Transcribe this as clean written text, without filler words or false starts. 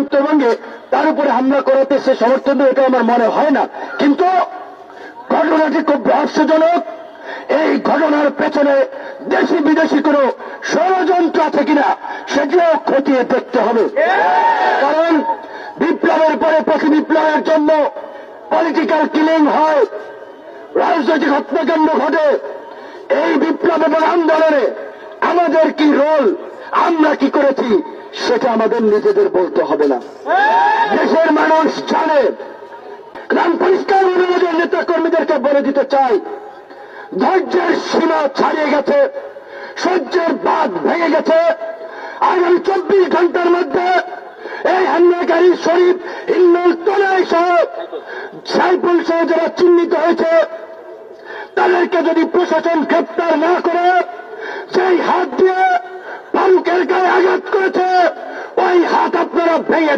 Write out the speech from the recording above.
উত্তরবঙ্গে তার উপরে হামলা করাতে সে সমর্থন দেবে এটা আমার মনে হয় না। কিন্তু ঘটনাটি খুব রহস্যজনক। এই ঘটনার পেছনে দেশি বিদেশি কোনো ষড়যন্ত্র আছে কিনা সেটিও খতিয়ে দেখতে হবে। কারণ বিপ্লবের পরে প্রতি বিপ্লবের জন্য পলিটিক্যাল কিলিং হয়, রাজনৈতিক হত্যাকাণ্ড ঘটে। এই বিপ্লব এবং আন্দোলনে আমাদের কি রোল, আমরা কি করেছি সেটা আমাদের নিজেদের বলতে হবে না। দেশের মানুষ জানে। আমি পরিষ্কারভাবে আমাদের নেতা কর্মীদেরকে বলে দিতে চাই, ধৈর্যের সীমা ছাড়িয়ে গেছে, সহ্যের বাঁধ ভেঙে গেছে। আগামী 24 ঘন্টার মধ্যে এই হামলাকারী শরীফ ইন্নুল তনয় সহ সাইফুল সহ যারা চিহ্নিত হয়েছে তাদেরকে যদি প্রশাসন গ্রেপ্তার না করে, সেই হাত দিয়ে ফারুকের গায়ে আঘাত করেছে ওই হাত আপনারা ভেঙে